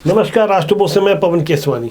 नमस्कार, राष्ट्रपोष से मैं पवन केसवानी।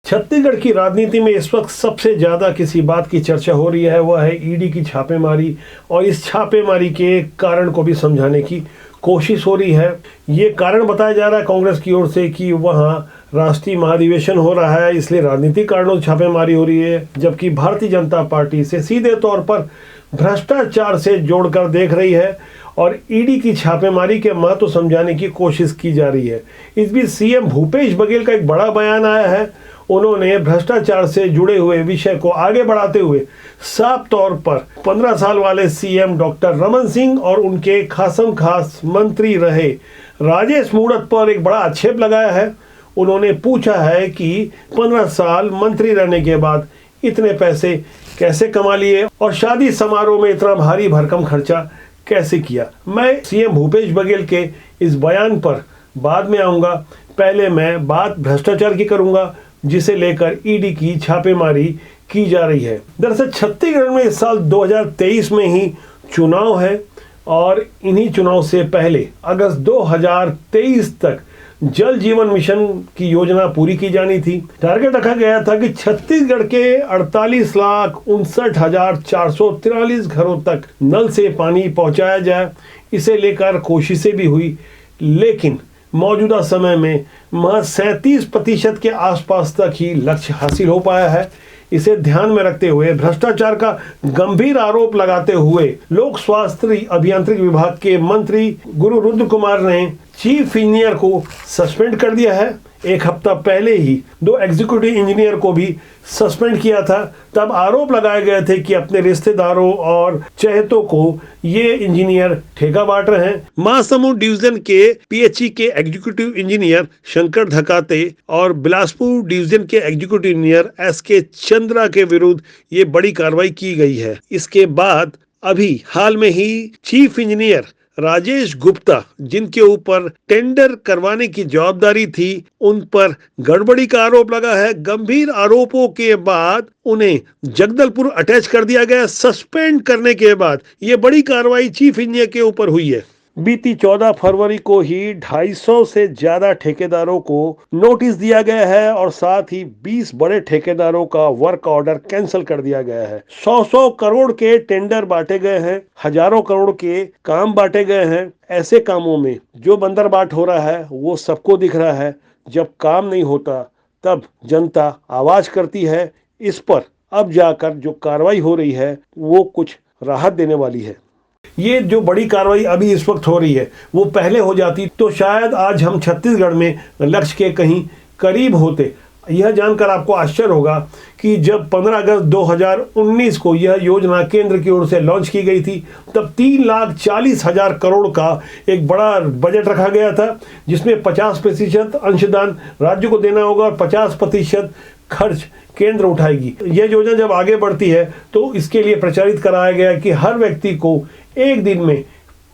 छत्तीसगढ़ की राजनीति में इस वक्त सबसे ज्यादा किसी बात की चर्चा हो रही है, वह है ईडी की छापेमारी और इस छापेमारी के कारण को भी समझाने की कोशिश हो रही है। ये कारण बताया जा रहा है कांग्रेस की ओर से कि वहाँ राष्ट्रीय महाधिवेशन हो रहा है, इसलिए राजनीतिक कारणों से छापेमारी हो रही है, जबकि भारतीय जनता पार्टी से सीधे तौर पर भ्रष्टाचार से जोड़कर देख रही है और ईडी की छापेमारी के महत्व समझाने की कोशिश की जा रही है। इस बीच सीएम भूपेश बघेल का एक बड़ा बयान आया है। उन्होंने भ्रष्टाचार से जुड़े हुए विषय को आगे बढ़ाते हुए साफ तौर पर 15 साल वाले सीएम डॉक्टर रमन सिंह और उनके खासम खास मंत्री रहे राजेश मूणत पर एक बड़ा आक्षेप लगाया है। उन्होंने पूछा है कि 15 साल मंत्री रहने के बाद इतने पैसे कैसे कमा लिए और शादी समारोह में इतना भारी भरकम खर्चा कैसे किया। मैं सीएम भूपेश बघेल के इस बयान पर बाद में आऊंगा। पहले मैं बात भ्रष्टाचार की करूंगा, जिसे लेकर ईडी की छापेमारी की जा रही है। दरअसल छत्तीसगढ़ में इस साल 2023 में ही चुनाव है और इन्हीं चुनाव से पहले अगस्त 2023 तक जल जीवन मिशन की योजना पूरी की जानी थी। टारगेट रखा गया था कि छत्तीसगढ़ के 48,59,443 घरों तक नल से पानी पहुंचाया जाए। इसे लेकर कोशिशें भी हुई, लेकिन मौजूदा समय में महज 37% के आसपास तक ही लक्ष्य हासिल हो पाया है। इसे ध्यान में रखते हुए भ्रष्टाचार का गंभीर आरोप लगाते हुए लोक स्वास्थ्य अभियांत्रिकी विभाग के मंत्री गुरु रुद्र कुमार ने चीफ इंजीनियर को सस्पेंड कर दिया है। एक हफ्ता पहले ही 2 एग्जीक्यूटिव इंजीनियर को भी सस्पेंड किया था। तब आरोप लगाए गए थे कि अपने रिश्तेदारों और चहेतों को ये इंजीनियर ठेका बांट रहे हैं। महासमुंद डिवीजन के पीएचई के एग्जीक्यूटिव इंजीनियर शंकर धकाते और बिलासपुर डिवीजन के एग्जीक्यूटिव इंजीनियर एसके चंद्रा के विरुद्ध ये बड़ी कार्रवाई की गई है। इसके बाद अभी हाल में ही चीफ इंजीनियर राजेश गुप्ता, जिनके ऊपर टेंडर करवाने की जवाबदारी थी, उन पर गड़बड़ी का आरोप लगा है। गंभीर आरोपों के बाद उन्हें जगदलपुर अटैच कर दिया गया। सस्पेंड करने के बाद ये बड़ी कार्रवाई चीफ इंजीनियर के ऊपर हुई है। बीती 14 फरवरी को ही 250 से ज्यादा ठेकेदारों को नोटिस दिया गया है और साथ ही 20 बड़े ठेकेदारों का वर्क ऑर्डर कैंसिल कर दिया गया है। 100 करोड़ के टेंडर बांटे गए हैं, हजारों करोड़ के काम बांटे गए हैं। ऐसे कामों में जो बंदरबाट हो रहा है वो सबको दिख रहा है। जब काम नहीं होता तब जनता आवाज करती है। इस पर अब जाकर जो कार्रवाई हो रही है वो कुछ राहत देने वाली है। ये जो बड़ी कार्रवाई अभी इस वक्त हो रही है वो पहले हो जाती तो शायद आज हम छत्तीसगढ़ में लक्ष्य के कहीं करीब होते। यह जानकर आपको आश्चर्य होगा कि जब 15 अगस्त 2019 को यह योजना केंद्र की ओर से लॉन्च की गई थी, तब 3,40,000 करोड़ का एक बड़ा बजट रखा गया था, जिसमें 50% अंशदान राज्य को देना होगा और 50% खर्च केंद्र उठाएगी। यह योजना जब आगे बढ़ती है तो इसके लिए प्रचारित कराया गया कि हर व्यक्ति को एक दिन में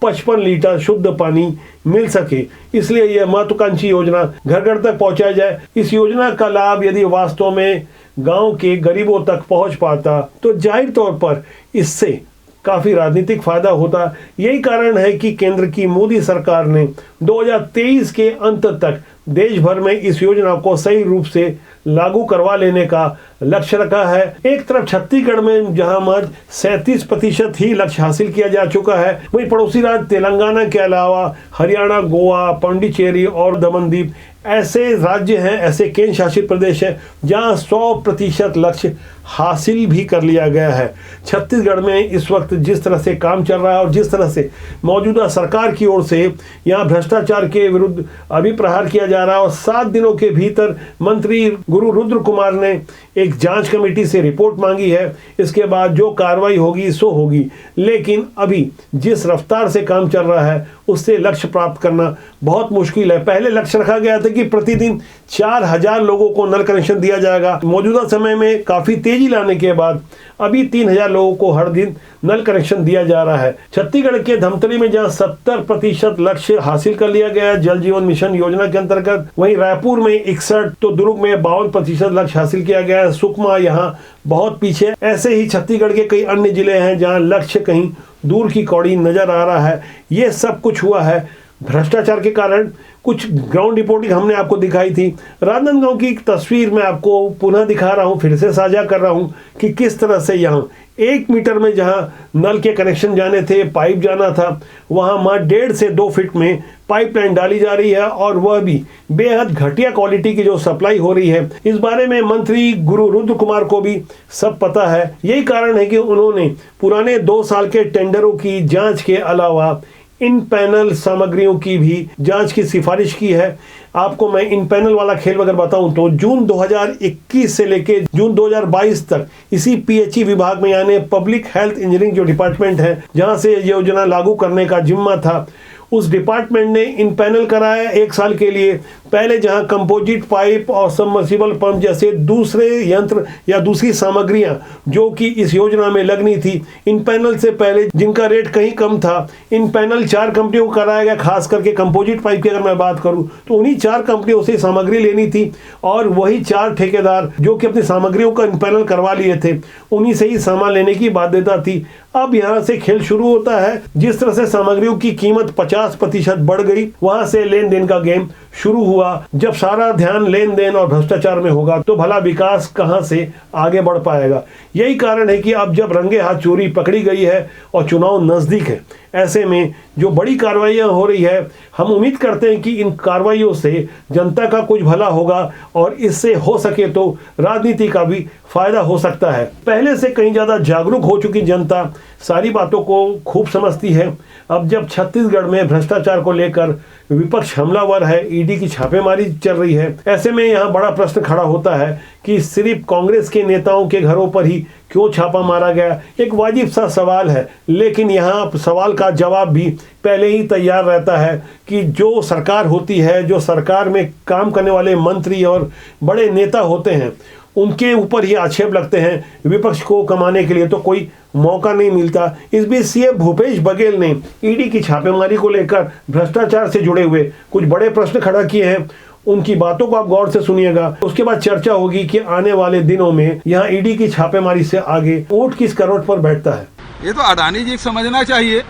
55 लीटर शुद्ध पानी मिल सके। इसलिए यह महत्वाकांक्षी योजना घर घर तक पहुंचाया जाए। इस योजना का लाभ यदि वास्तव में गांव के गरीबों तक पहुंच पाता तो जाहिर तौर पर इससे काफी राजनीतिक फायदा होता। यही कारण है कि केंद्र की मोदी सरकार ने 2023 के अंत तक देश भर में इस योजना को सही रूप से लागू करवा लेने का लक्ष्य रखा है। एक तरफ छत्तीसगढ़ में जहां महज 37% ही लक्ष्य हासिल किया जा चुका है, वहीं पड़ोसी राज्य तेलंगाना के अलावा हरियाणा, गोवा, पांडिचेरी और दमनदीप ऐसे राज्य हैं, ऐसे केंद्र शासित प्रदेश हैं जहां 100% लक्ष्य हासिल भी कर लिया गया है। छत्तीसगढ़ में इस वक्त जिस तरह से काम चल रहा है और जिस तरह से मौजूदा सरकार की ओर से यहाँ भ्रष्टाचार के विरुद्ध अभिप्रहार किया जा रहा है और 7 दिनों के भीतर मंत्री गुरु रुद्र कुमार ने एक जांच कमेटी से रिपोर्ट मांगी है। इसके बाद जो कार्रवाई होगी सो होगी, लेकिन अभी जिस रफ्तार से काम चल रहा है उससे लक्ष्य प्राप्त करना बहुत मुश्किल है। पहले लक्ष्य रखा गया था कि प्रतिदिन 4,000 लोगों को नल कनेक्शन दिया जाएगा। मौजूदा समय में काफी तेजी लाने के बाद अभी 3,000 लोगों को हर दिन नल कनेक्शन दिया जा रहा है। छत्तीसगढ़ के धमतरी में जहां 70% लक्ष्य हासिल कर लिया गया है जल जीवन मिशन योजना के अंतर्गत, वहीं रायपुर में 61 तो दुर्ग में 52% लक्ष्य हासिल किया गया है। सुकमा यहाँ बहुत पीछे। ऐसे ही छत्तीसगढ़ के कई अन्य जिले हैं जहां लक्ष्य कहीं दूर की कौड़ी नजर आ रहा है। ये सब कुछ हुआ है भ्रष्टाचार के कारण कुछ ग्राउंड रिपोर्टिंग हमने आपको दिखाई थी। राजनांदगांव की एक तस्वीर मैं आपको पुनः दिखा रहा हूं, फिर से साझा कर रहा हूं कि किस तरह से यहाँ 1 मीटर में जहां नल के कनेक्शन जाने थे, पाइप जाना था, वहां 1.5 से 2 फीट में पाइपलाइन डाली जा रही है और वह भी बेहद घटिया क्वालिटी की जो सप्लाई हो रही है। इस बारे में मंत्री गुरु रुद्र कुमार को भी सब पता है। यही कारण है कि उन्होंने पुराने 2 साल के टेंडरों की जांच के अलावा इन पैनल सामग्रियों की भी जांच की सिफारिश की है। आपको मैं इन पैनल वाला खेल अगर बताऊं तो जून 2021 से लेके जून 2022 तक इसी पीएचई विभाग में यानी पब्लिक हेल्थ इंजीनियरिंग जो डिपार्टमेंट है, जहां से योजना लागू करने का जिम्मा था, उस डिपार्टमेंट ने इन पैनल कराया 1 साल के लिए। पहले जहां कंपोजिट पाइप और सबमर्सिबल पंप जैसे दूसरे यंत्र या दूसरी सामग्रियां जो कि इस योजना में लगनी थी, इन पैनल से पहले जिनका रेट कहीं कम था, इन पैनल 4 कंपनियों को कराया गया। खास करके कंपोजिट पाइप की अगर मैं बात करूं तो उन्हीं 4 कंपनियों से सामग्री लेनी थी और वही 4 ठेकेदार जो कि अपनी सामग्रियों का इन पैनल करवा लिए थे, उन्हीं से ही सामान लेने की बाध्यता थी। अब यहां से खेल शुरू होता है। जिस तरह से सामग्रियों की कीमत 50% बढ़ गई, वहां से लेन देन का गेम शुरू हुआ। जब सारा ध्यान लेन देन और भ्रष्टाचार में होगा तो भला विकास कहां से आगे बढ़ पाएगा। यही कारण है कि अब जब रंगे हाथ चोरी पकड़ी गई है और चुनाव नजदीक है, ऐसे में जो बड़ी कार्रवाइयां हो रही है, हम उम्मीद करते हैं कि इन कार्रवाइयों से जनता का कुछ भला होगा और इससे हो सके तो राजनीति का भी फायदा हो सकता है। पहले से कहीं ज्यादा जागरूक हो चुकी जनता सारी बातों को खूब समझती है। अब जब छत्तीसगढ़ में भ्रष्टाचार को लेकर विपक्ष हमलावर है, ईडी की छापेमारी चल रही है, ऐसे में यहाँ बड़ा प्रश्न खड़ा होता है कि सिर्फ कांग्रेस के नेताओं के घरों पर ही क्यों छापा मारा गया। एक वाजिब सा सवाल है, लेकिन यहाँ सवाल का जवाब भी पहले ही तैयार रहता है कि जो सरकार होती है, जो सरकार में काम करने वाले मंत्री और बड़े नेता होते हैं, उनके ऊपर ही आक्षेप लगते हैं। विपक्ष को कमाने के लिए तो कोई मौका नहीं मिलता। इस बीच सीएम भूपेश बघेल ने ईडी की छापेमारी को लेकर भ्रष्टाचार से जुड़े हुए कुछ बड़े प्रश्न खड़ा किए हैं। उनकी बातों को आप गौर से सुनिएगा। उसके बाद चर्चा होगी कि आने वाले दिनों में यहाँ ईडी की छापेमारी से आगे वोट किस करोड़ पर बैठता है। ये तो अडानी जी को समझना चाहिए।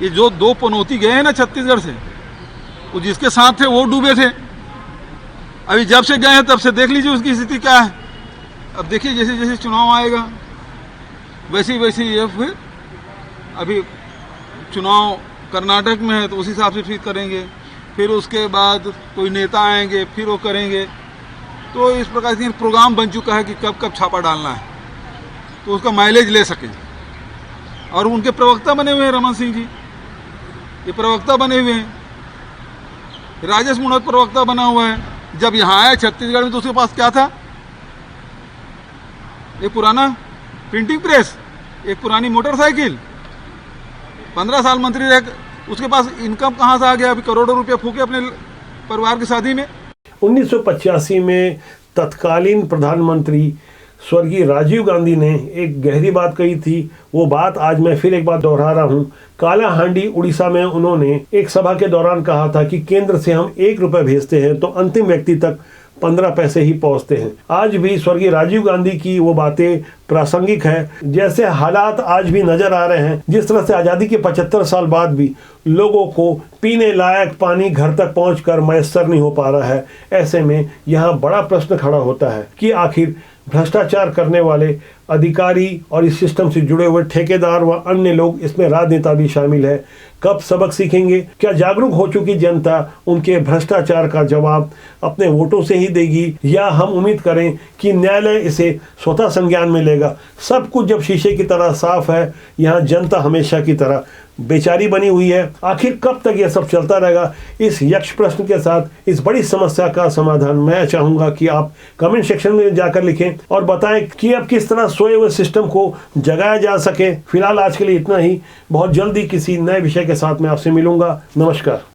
ये जो 2 पनौती गए हैं ना छत्तीसगढ़ से, वो जिसके साथ थे वो डूबे थे। अभी जब से गए हैं तब से देख लीजिए उसकी स्थिति क्या है। अब देखिए जैसे जैसे चुनाव आएगा वैसे वैसे ये फिर अभी चुनाव कर्नाटक में है तो उस हिसाब से फिर करेंगे, फिर उसके बाद कोई नेता आएंगे फिर वो करेंगे। तो इस प्रकार से प्रोग्राम बन चुका है कि कब कब छापा डालना है तो उसका माइलेज ले सकें। और उनके प्रवक्ता बने हुए हैं रमन सिंह जी, ये प्रवक्ता बने हुए हैं। राजेश मूणत प्रवक्ता बना हुआ है। जब यहाँ आया छत्तीसगढ़ में तो उसके पास क्या था? एक पुराना प्रिंटिंग प्रेस, एक पुरानी मोटरसाइकिल। 15 साल मंत्री रह, उसके पास इनकम कहाँ से आ गया? अभी करोड़ों रुपए फूके अपने परिवार की शादी में। 1985 में तत्कालीन प्रधानमंत्री स्वर्गीय राजीव गांधी ने एक गहरी बात कही थी। वो बात आज मैं फिर एक बार दोहरा रहा हूँ। कालाहांडी उड़ीसा में उन्होंने एक सभा के दौरान कहा था कि केंद्र से हम 1 रुपए भेजते हैं तो अंतिम व्यक्ति तक 15 पैसे ही पहुंचते हैं। आज भी स्वर्गीय राजीव गांधी की वो बातें प्रासंगिक है। जैसे हालात आज भी नजर आ रहे हैं, जिस तरह से आज़ादी के 75 साल बाद भी लोगों को पीने लायक पानी घर तक पहुंचकर मैसर नहीं हो पा रहा है, ऐसे में यहाँ बड़ा प्रश्न खड़ा होता है कि आखिर भ्रष्टाचार करने वाले अधिकारी और इस सिस्टम से जुड़े हुए ठेकेदार व अन्य लोग, इसमें राजनेता भी शामिल है, कब सबक सीखेंगे? क्या जागरूक हो चुकी जनता उनके भ्रष्टाचार का जवाब अपने वोटों से ही देगी, या हम उम्मीद करें कि न्यायालय इसे स्वतः संज्ञान में लेगा? सब कुछ जब शीशे की तरह साफ है, यहाँ जनता हमेशा की तरह बेचारी बनी हुई है। आखिर कब तक यह सब चलता रहेगा? इस यक्ष प्रश्न के साथ इस बड़ी समस्या का समाधान मैं चाहूंगा कि आप कमेंट सेक्शन में जाकर लिखें और बताएं कि अब किस तरह सोए हुए सिस्टम को जगाया जा सके। फिलहाल आज के लिए इतना ही। बहुत जल्दी किसी नए विषय के साथ मैं आपसे मिलूंगा। नमस्कार।